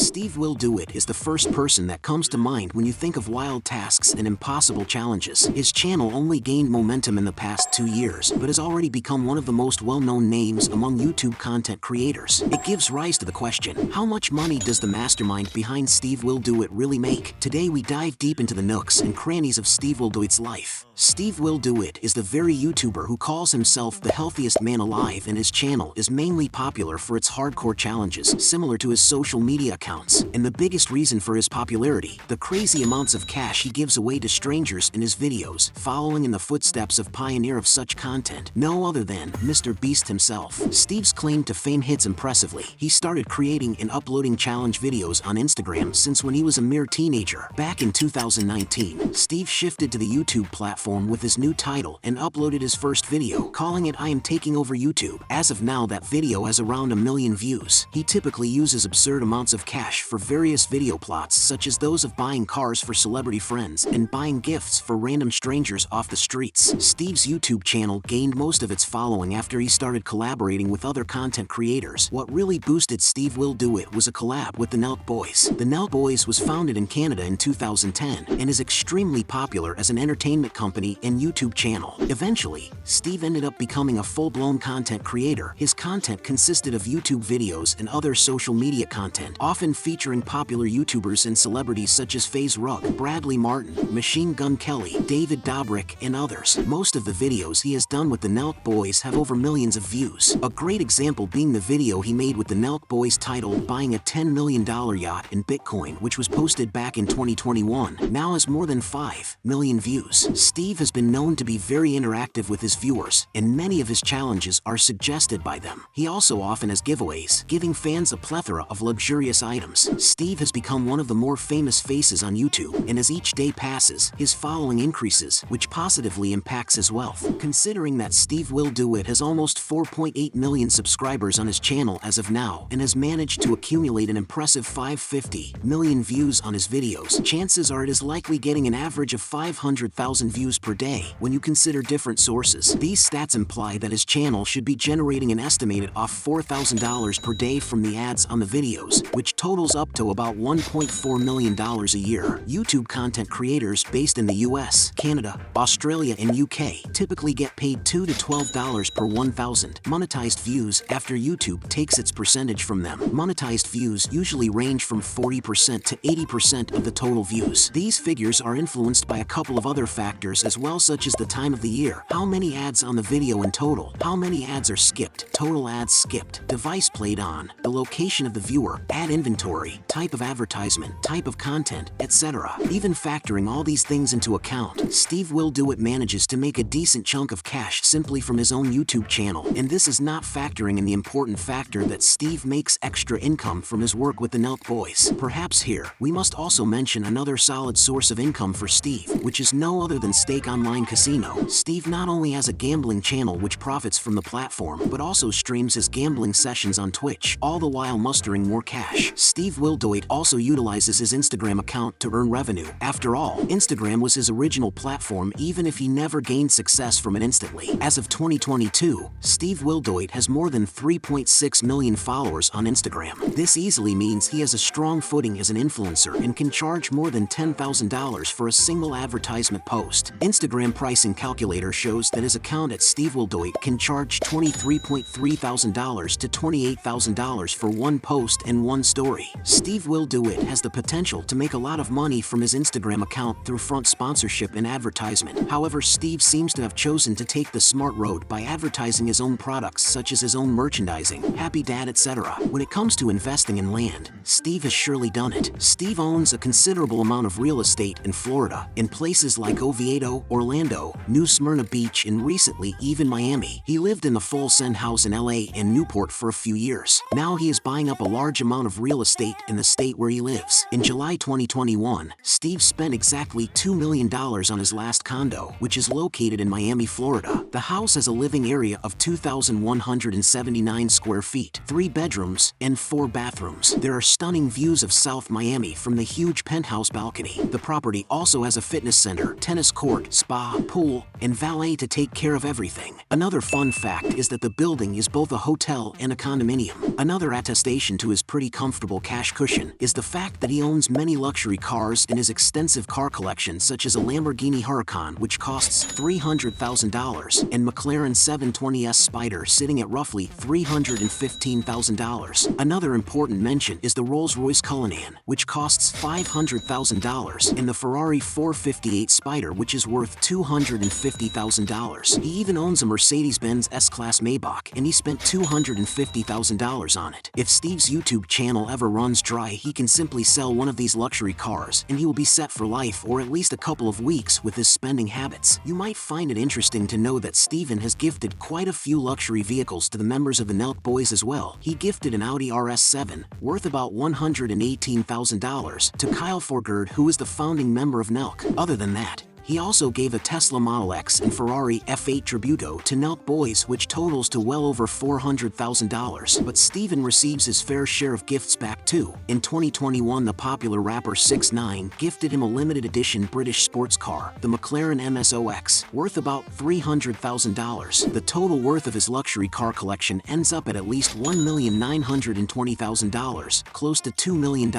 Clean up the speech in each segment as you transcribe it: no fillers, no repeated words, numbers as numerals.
SteveWillDoIt is the first person that comes to mind when you think of wild tasks and impossible challenges. His channel only gained momentum in the past 2 years, but has already become one of the most well-known names among YouTube content creators. It gives rise to the question, how much money does the mastermind behind SteveWillDoIt really make? Today we dive deep into the nooks and crannies of SteveWillDoIt's life. SteveWillDoIt is the very YouTuber who calls himself the healthiest man alive, and his channel is mainly popular for its hardcore challenges, similar to his social media accounts. And the biggest reason for his popularity, the crazy amounts of cash he gives away to strangers in his videos, following in the footsteps of pioneer of such content, no other than Mr. Beast himself. Steve's claim to fame hits impressively. He started creating and uploading challenge videos on Instagram since when he was a mere teenager. Back in 2019, Steve shifted to the YouTube platform with his new title and uploaded his first video, calling it "I Am Taking Over YouTube." As of now, that video has around 1 million views. He typically uses absurd amounts of cash for various video plots, such as those of buying cars for celebrity friends and buying gifts for random strangers off the streets. Steve's YouTube channel gained most of its following after he started collaborating with other content creators. What really boosted SteveWillDoIt was a collab with the Nelk Boys. The Nelk Boys was founded in Canada in 2010 and is extremely popular as an entertainment company and YouTube channel. Eventually, Steve ended up becoming a full-blown content creator. His content consisted of YouTube videos and other social media content, often featuring popular YouTubers and celebrities such as FaZe Rug, Bradley Martin, Machine Gun Kelly, David Dobrik, and others. Most of the videos he has done with the Nelk Boys have over millions of views. A great example being the video he made with the Nelk Boys titled "Buying a $10 million Yacht in Bitcoin," which was posted back in 2021, now has more than 5 million views. Steve has been known to be very interactive with his viewers, and many of his challenges are suggested by them. He also often has giveaways, giving fans a plethora of luxurious items. Steve has become one of the more famous faces on YouTube, and as each day passes, his following increases, which positively impacts his wealth. Considering that SteveWillDoIt has almost 4.8 million subscribers on his channel as of now, and has managed to accumulate an impressive 550 million views on his videos, chances are it is likely getting an average of 500,000 views per day. When you consider different sources, these stats imply that his channel should be generating an estimated off $4,000 per day from the ads on the videos, which totals up to about $1.4 million a year. YouTube content creators based in the US, Canada, Australia, and UK typically get paid $2 to $12 per 1,000 monetized views after YouTube takes its percentage from them. Monetized views usually range from 40% to 80% of the total views. These figures are influenced by a couple of other factors as well, such as the time of the year, how many ads on the video in total, how many ads are skipped, total ads skipped, device played on, the location of the viewer, ad inventory, type of advertisement, type of content, etc. Even factoring all these things into account, SteveWillDoIt manages to make a decent chunk of cash simply from his own YouTube channel, and this is not factoring in the important factor that Steve makes extra income from his work with the Nelk Boys. Perhaps here, we must also mention another solid source of income for Steve, which is no other than Stake Online Casino. Steve not only has a gambling channel which profits from the platform, but also streams his gambling sessions on Twitch, all the while mustering more cash. SteveWillDoIt also utilizes his Instagram account to earn revenue. After all, Instagram was his original platform, even if he never gained success from it instantly. As of 2022, SteveWillDoIt has more than 3.6 million followers on Instagram. This easily means he has a strong footing as an influencer and can charge more than $10,000 for a single advertisement post. Instagram pricing calculator shows that his account at SteveWillDoIt can charge $23,300 to $28,000 for one post and one story. SteveWillDoIt has the potential to make a lot of money from his Instagram account through front sponsorship and advertisement. However, Steve seems to have chosen to take the smart road by advertising his own products such as his own merchandising, Happy Dad, etc. When it comes to investing in land, Steve has surely done it. Steve owns a considerable amount of real estate in Florida, in places like Oviedo, Orlando, New Smyrna Beach, and recently even Miami. He lived in the Full Send house in LA and Newport for a few years. Now he is buying up a large amount of real estate in the state where he lives. In July 2021, Steve spent exactly $2 million on his last condo, which is located in Miami, Florida. The house has a living area of 2,179 square feet, 3 bedrooms, and 4 bathrooms. There are stunning views of South Miami from the huge penthouse balcony. The property also has a fitness center, tennis court, spa, pool, and valet to take care of everything. Another fun fact is that the building is both a hotel and a condominium. Another attestation to his pretty comfortable incredible cash cushion is the fact that he owns many luxury cars in his extensive car collection, such as a Lamborghini Huracan, which costs $300,000, and McLaren 720S Spider sitting at roughly $315,000. Another important mention is the Rolls-Royce Cullinan, which costs $500,000, and the Ferrari 458 Spider, which is worth $250,000. He even owns a Mercedes-Benz S-Class Maybach, and he spent $250,000 on it. If Steve's YouTube channel ever runs dry, he can simply sell one of these luxury cars, and he will be set for life, or at least a couple of weeks, with his spending habits. You might find it interesting to know that Steven has gifted quite a few luxury vehicles to the members of the Nelk Boys as well. He gifted an Audi RS7, worth about $118,000, to Kyle Forgerd, who is the founding member of Nelk. Other than that, he also gave a Tesla Model X and Ferrari F8 Tributo to Nelk Boys, which totals to well over $400,000. But Steven receives his fair share of gifts back too. In 2021, the popular rapper 6ix9ine gifted him a limited edition British sports car, the McLaren MSOX, worth about $300,000. The total worth of his luxury car collection ends up at least $1,920,000, close to $2 million.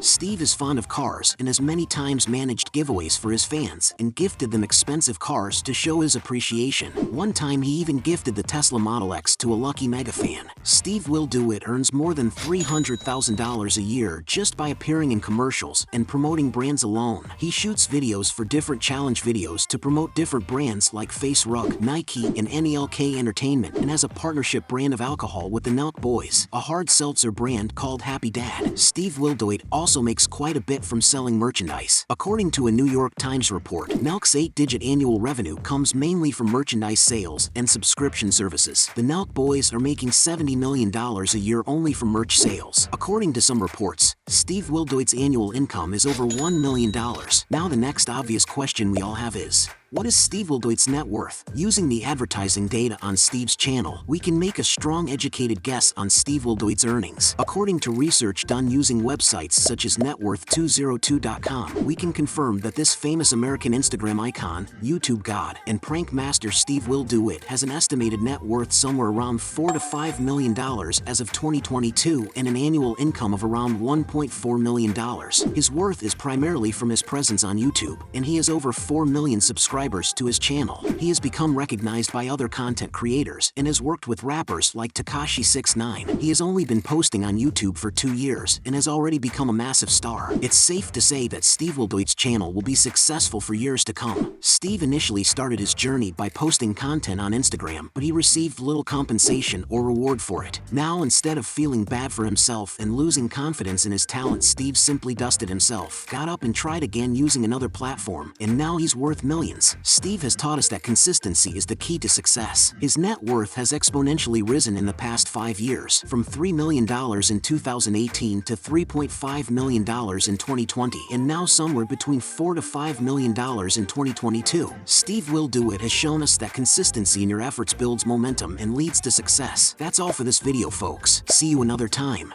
Steve is fond of cars and has many times managed giveaways for his fans and gifted them expensive cars to show his appreciation. One time he even gifted the Tesla Model X to a lucky mega fan. SteveWillDoIt earns more than $300,000 a year just by appearing in commercials and promoting brands alone. He shoots videos for different challenge videos to promote different brands like Face Rug, Nike, and NELK Entertainment, and has a partnership brand of alcohol with the Nelk Boys, a hard seltzer brand called Happy Dad. SteveWillDoIt also makes quite a bit from selling merchandise. According to a New York Times report, Nelk's 8-digit annual revenue comes mainly from merchandise sales and subscription services. The Nelk Boys are making $70 million a year only from merch sales. According to some reports, SteveWillDoIt's annual income is over $1 million. Now the next obvious question we all have is, what is SteveWillDoIt's net worth? Using the advertising data on Steve's channel, we can make a strong educated guess on SteveWillDoIt's earnings. According to research done using websites such as networth202.com, we can confirm that this famous American Instagram icon, YouTube god, and prank master SteveWillDoIt has an estimated net worth somewhere around $4 to $5 million as of 2022 and an annual income of around $1.4 million. His worth is primarily from his presence on YouTube, and he has over 4 million subscribers to his channel. He has become recognized by other content creators and has worked with rappers like Tekashi 6ix9ine. He has only been posting on YouTube for 2 years and has already become a massive star. It's safe to say that SteveWillDoIt's channel will be successful for years to come. Steve initially started his journey by posting content on Instagram, but he received little compensation or reward for it. Now, instead of feeling bad for himself and losing confidence in his talent, Steve simply dusted himself, got up and tried again using another platform, and now he's worth millions. Steve has taught us that consistency is the key to success. His net worth has exponentially risen in the past 5 years, from $3 million in 2018 to $3.5 million in 2020, and now somewhere between $4 to $5 million in 2022. SteveWillDoIt has shown us that consistency in your efforts builds momentum and leads to success. That's all for this video, folks. See you another time.